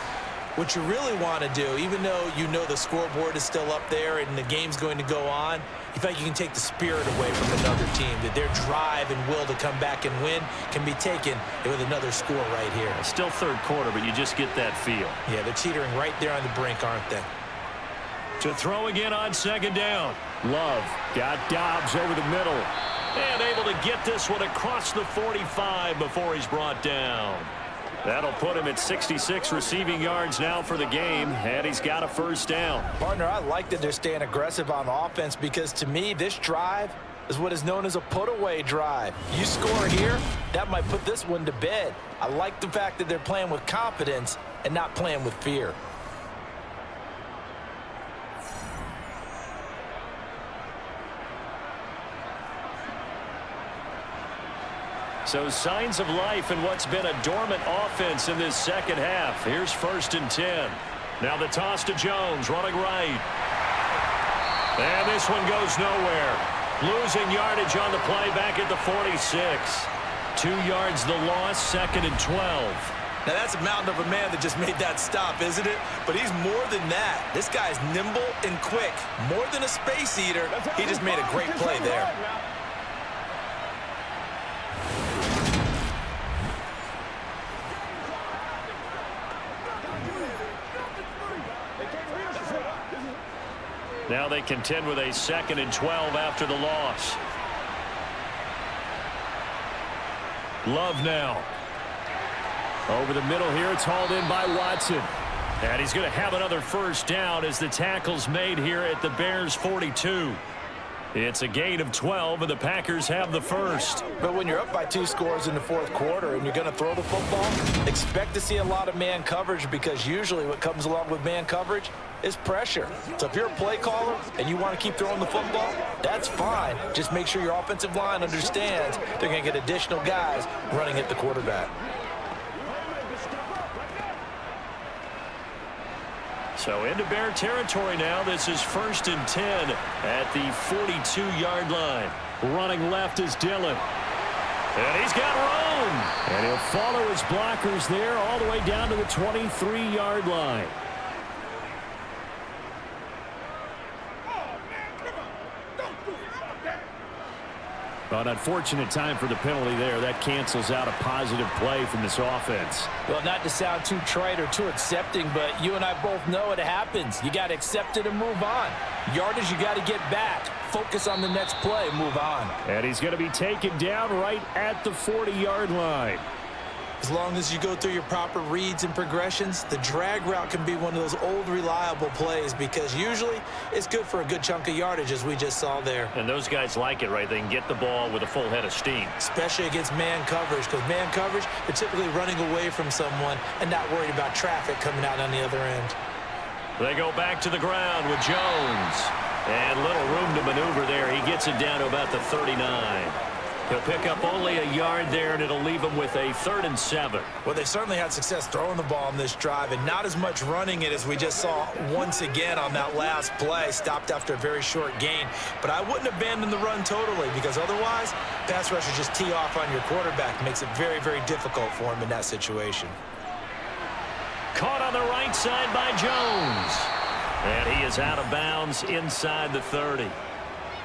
what you really want to do, even though you know the scoreboard is still up there and the game's going to go on, you feel like you can take the spirit away from another team, that their drive and will to come back and win can be taken with another score right here. It's still third quarter, but you just get that feel. Yeah, they're teetering right there on the brink, aren't they? To throw again on second down. Love got Dobbs over the middle and able to get this one across the 45 before he's brought down. That'll put him at 66 receiving yards now for the game, and he's got a first down. Partner, I like that they're staying aggressive on offense, because to me, this drive is what is known as a put-away drive. You score here, that might put this one to bed. I like the fact that they're playing with confidence and not playing with fear. So signs of life in what's been a dormant offense in this second half. Here's 1st and 10. Now the toss to Jones, running right. And this one goes nowhere. Losing yardage on the play back at the 46. 2 yards the loss, 2nd and 12. Now that's a mountain of a man that just made that stop, isn't it? But he's more than that. This guy's nimble and quick. More than a space eater, he just made a great play there. Now they contend with a 2nd and 12 after the loss. Love now. Over the middle here, it's hauled in by Watson. And he's going to have another first down as the tackle's made here at the Bears' 42. It's a gain of 12, and the Packers have the first. But when you're up by 2 scores in the 4th quarter and you're going to throw the football, expect to see a lot of man coverage, because usually what comes along with man coverage is pressure. So if you're a play caller and you want to keep throwing the football, that's fine. Just make sure your offensive line understands they're going to get additional guys running at the quarterback. So into Bear territory now. This is 1st and 10 at the 42-yard line. Running left is Dillon. And he's got room. And he'll follow his blockers there all the way down to the 23-yard line. An unfortunate time for the penalty there. That cancels out a positive play from this offense. Well, not to sound too trite or too accepting, but you and I both know it happens. You got to accept it and move on. Yardage, you got to get back. Focus on the next play, move on. And he's going to be taken down right at the 40-yard line. As long as you go through your proper reads and progressions, the drag route can be one of those old reliable plays, because usually it's good for a good chunk of yardage, as we just saw there. And those guys like it, right? They can get the ball with a full head of steam. Especially against man coverage, because man coverage, they're typically running away from someone and not worried about traffic coming out on the other end. They go back to the ground with Jones. And little room to maneuver there. He gets it down to about the 39. He'll pick up only a yard there, and it'll leave him with a 3rd and 7. Well, they've certainly had success throwing the ball on this drive, and not as much running it as we just saw once again on that last play. Stopped after a very short gain. But I wouldn't abandon the run totally, because otherwise, pass rushers just tee off on your quarterback. Makes it very, very difficult for him in that situation. Caught on the right side by Jones. And he is out of bounds inside the 30.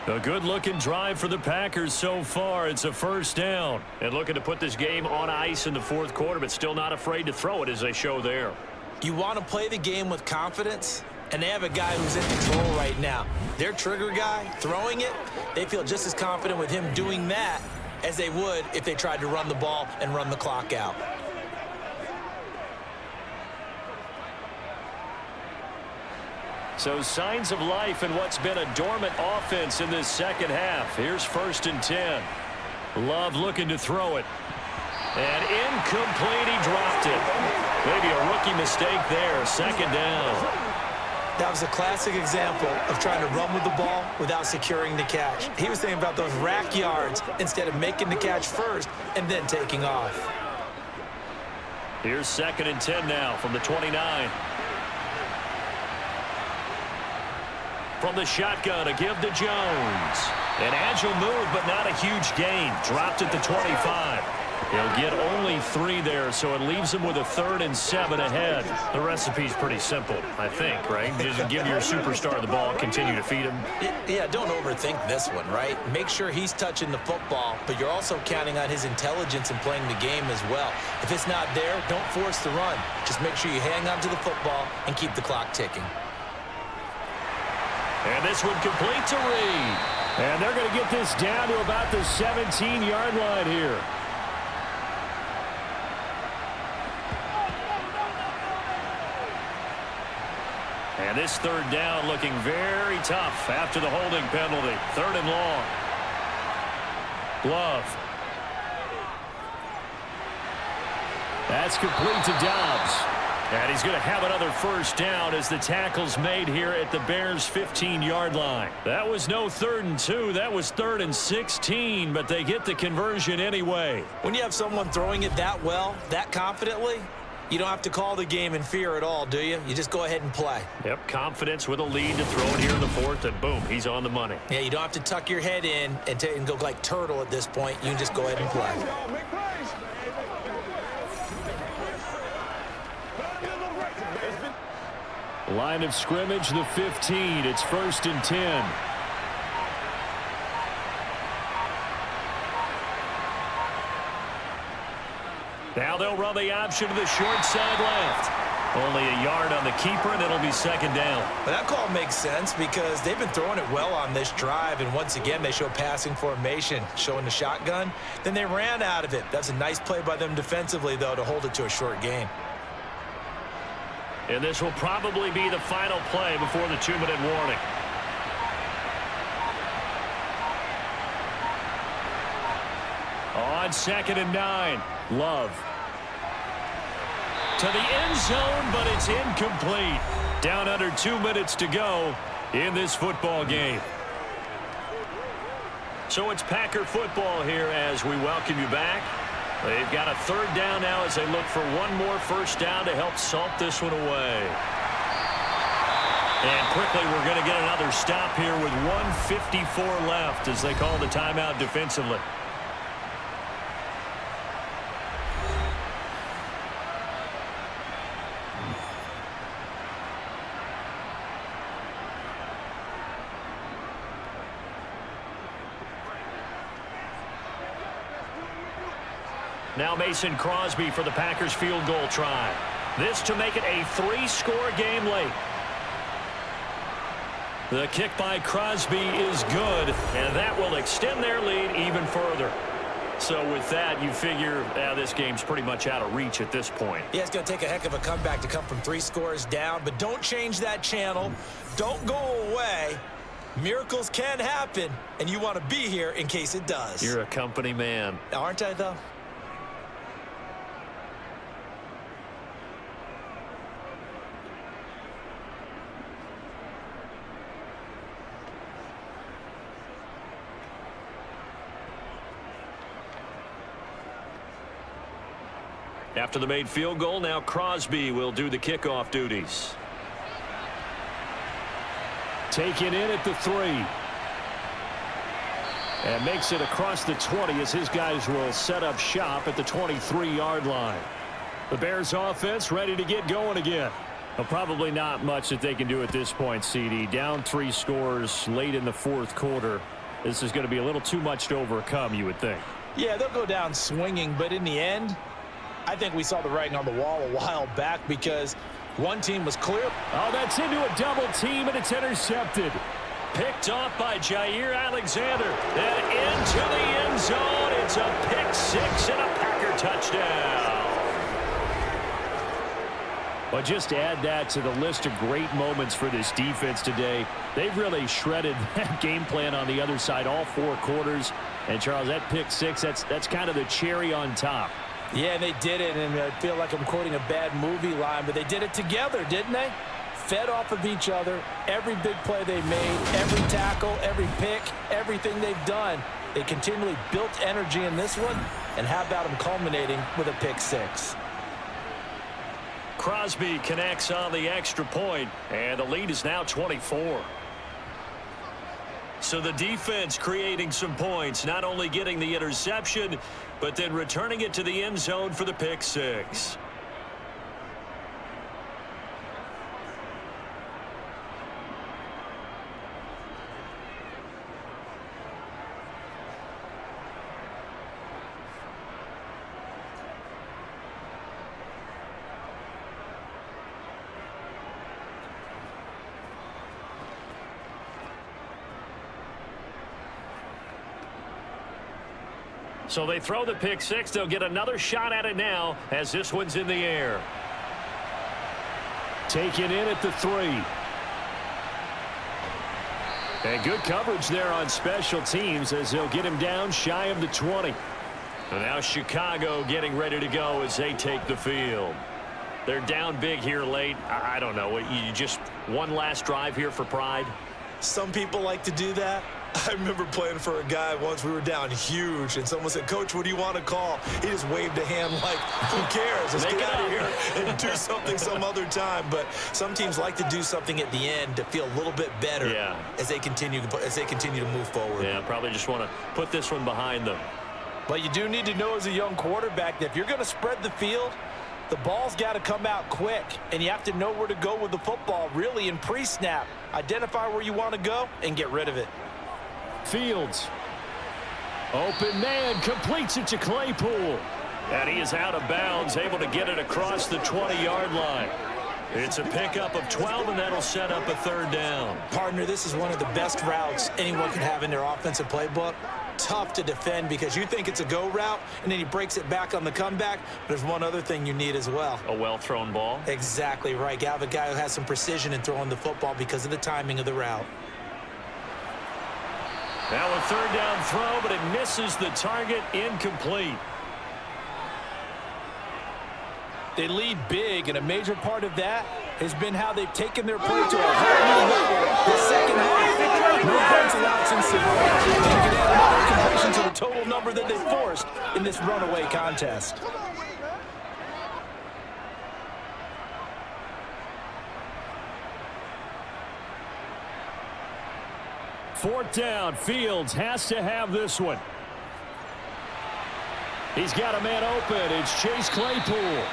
A good-looking drive for the Packers so far. It's a first down. And looking to put this game on ice in the 4th quarter, but still not afraid to throw it, as they show there. You want to play the game with confidence, and they have a guy who's in control right now. Their trigger guy, throwing it, they feel just as confident with him doing that as they would if they tried to run the ball and run the clock out. So signs of life in what's been a dormant offense in this 2nd half. Here's 1st and 10. Love looking to throw it. And incomplete, he dropped it. Maybe a rookie mistake there, 2nd down. That was a classic example of trying to run with the ball without securing the catch. He was thinking about those rack yards instead of making the catch first and then taking off. Here's 2nd and 10 now from the 29. From the shotgun, a give to Jones. An agile move, but not a huge gain. Dropped at the 25. He'll get only 3 there, so it leaves him with a 3rd and 7 ahead. The recipe's pretty simple, I think, right? Just give your superstar the ball, continue to feed him. Yeah, don't overthink this one, right? Make sure he's touching the football, but you're also counting on his intelligence in playing the game as well. If it's not there, don't force the run. Just make sure you hang on to the football and keep the clock ticking. And this one complete to Reed. And they're going to get this down to about the 17-yard line here. And this 3rd down looking very tough after the holding penalty. 3rd and long. Love. That's complete to Dobbs. And he's going to have another first down as the tackle's made here at the Bears' 15-yard line. That was no 3rd and 2. That was 3rd and 16, but they get the conversion anyway. When you have someone throwing it that well, that confidently, you don't have to call the game in fear at all, do you? You just go ahead and play. Yep, confidence with a lead to throw it here in the 4th, and boom, he's on the money. Yeah, you don't have to tuck your head in and go like turtle at this point. You can just go ahead and play. Line of scrimmage, the 15. It's 1st and 10. Now they'll run the option to the short side left. Only a yard on the keeper, and it'll be second down. But that call makes sense because they've been throwing it well on this drive, and once again, they show passing formation, showing the shotgun. Then they ran out of it. That's a nice play by them defensively, though, to hold it to a short gain. And this will probably be the final play before the 2-minute warning. On 2nd and 9, Love. To the end zone, but it's incomplete. Down under 2 minutes to go in this football game. So it's Packer football here as we welcome you back. They've got a 3rd down now as they look for one more first down to help salt this one away. And quickly, we're going to get another stop here with 1:54 left as they call the timeout defensively. Now Mason Crosby for the Packers field goal try. This to make it a 3-score game late. The kick by Crosby is good, and that will extend their lead even further. So with that, you figure this game's pretty much out of reach at this point. Yeah, it's going to take a heck of a comeback to come from 3 scores down, but don't change that channel. Don't go away. Miracles can happen, and you want to be here in case it does. You're a company man. Aren't I, though? After the made field goal, now Crosby will do the kickoff duties. Taken in at the 3. And makes it across the 20 as his guys will set up shop at the 23-yard line. The Bears offense ready to get going again. Well, probably not much that they can do at this point, CD. Down 3 scores late in the 4th quarter. This is going to be a little too much to overcome, you would think. Yeah, they'll go down swinging, but in the end, I think we saw the writing on the wall a while back because one team was clear. Oh, that's into a double team, and it's intercepted. Picked off by Jair Alexander. And into the end zone. It's a pick 6 and a Packer touchdown. But just add that to the list of great moments for this defense today. They've really shredded that game plan on the other side all 4 quarters. And, Charles, that pick 6, that's kind of the cherry on top. Yeah, they did it, and I feel like I'm quoting a bad movie line, but they did it together, didn't they? Fed off of each other, every big play they made, every tackle, every pick, everything they've done. They continually built energy in this one, and how about them culminating with a pick 6? Crosby connects on the extra point, and the lead is now 24. So the defense creating some points, not only getting the interception, but then returning it to the end zone for the pick 6. So they throw the pick 6. They'll get another shot at it now as this one's in the air. Taken in at the 3. And good coverage there on special teams as they'll get him down shy of the 20. And now Chicago getting ready to go as they take the field. They're down big here late. I don't know. You just one last drive here for pride? Some people like to do that. I remember playing for a guy once. We were down huge, and someone said, "Coach, what do you want to call?" He just waved a hand like, who cares? Let's get out of here and do something some other time. But some teams like to do something at the end to feel a little bit better as they continue to move forward. Yeah, probably just want to put this one behind them. But you do need to know as a young quarterback that if you're going to spread the field, the ball's got to come out quick, and you have to know where to go with the football really in pre-snap. Identify where you want to go and get rid of it. Fields. Open man completes it to Claypool. And he is out of bounds, able to get it across the 20-yard line. It's a pickup of 12, and that'll set up a third down. Partner, this is one of the best routes anyone can have in their offensive playbook. Tough to defend because you think it's a go route, and then he breaks it back on the comeback. There's one other thing you need as well. A well-thrown ball? Exactly right. You have a guy who has some precision in throwing the football because of the timing of the route. Now a third down throw, but it misses the target. Incomplete. They lead big, and a major part of that has been how they've taken their play to a whole new level. The second half, no points allowed since the break. They can add another completion to the total number that they forced in this runaway contest. Fourth down. Fields has to have this one. He's got a man open. It's Chase Claypool.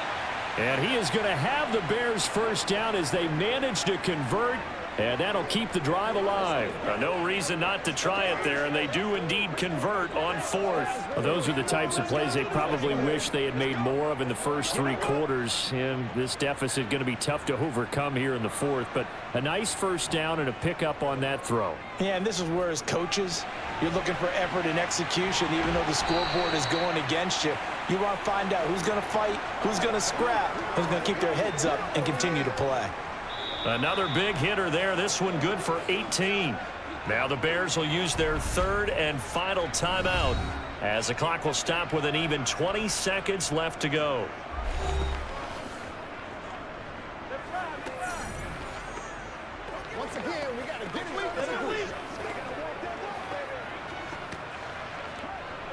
And he is going to have the Bears first down as they manage to convert, and that'll keep the drive alive. No reason not to try it there, and they do indeed convert on fourth. Well, those are the types of plays they probably wish they had made more of in the first three quarters, and this deficit going to be tough to overcome here in the fourth, but a nice first down and a pickup on that throw. Yeah, and this is where, as coaches, you're looking for effort and execution, even though the scoreboard is going against you. You want to find out who's going to fight, who's going to scrap, who's going to keep their heads up and continue to play. Another big hitter there. This one good for 18. Now the Bears will use their third and final timeout as the clock will stop with an even 20 seconds left to go. Once again, we got to get it.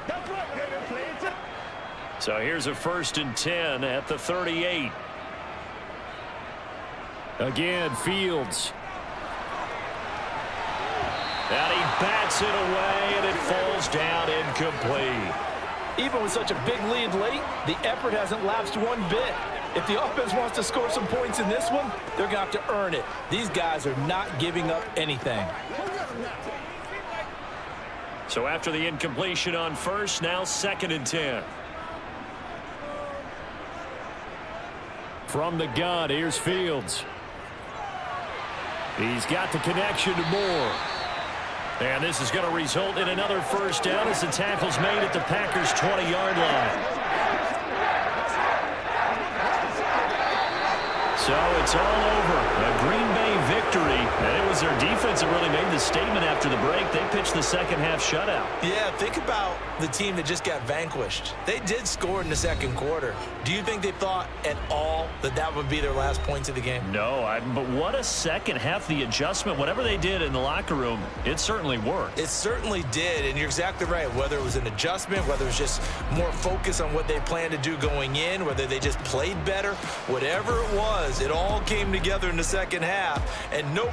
That's right, baby. Play it to. So here's a 1st and 10 at the 38. Again, Fields. And he bats it away, and it falls down incomplete. Even with such a big lead late, the effort hasn't lapsed one bit. If the offense wants to score some points in this one, they're going to have to earn it. These guys are not giving up anything. So after the incompletion on first, now 2nd and 10. From the gun, here's Fields. He's got the connection to Moore. And this is going to result in another first down as the tackle's made at the Packers' 20-yard line. So it's all over. A Green Bay victory. And it was their defense that really made the statement after the break. They pitched the second-half shutout. Yeah, think about the team that just got vanquished. They did score in the second quarter. Do you think they thought at all that that would be their last points of the game? No, but what a second half. The adjustment, whatever they did in the locker room, it certainly worked. It certainly did, and you're exactly right. Whether it was an adjustment, whether it was just more focus on what they planned to do going in, whether they just played better, whatever it was, it all came together in the second half, and no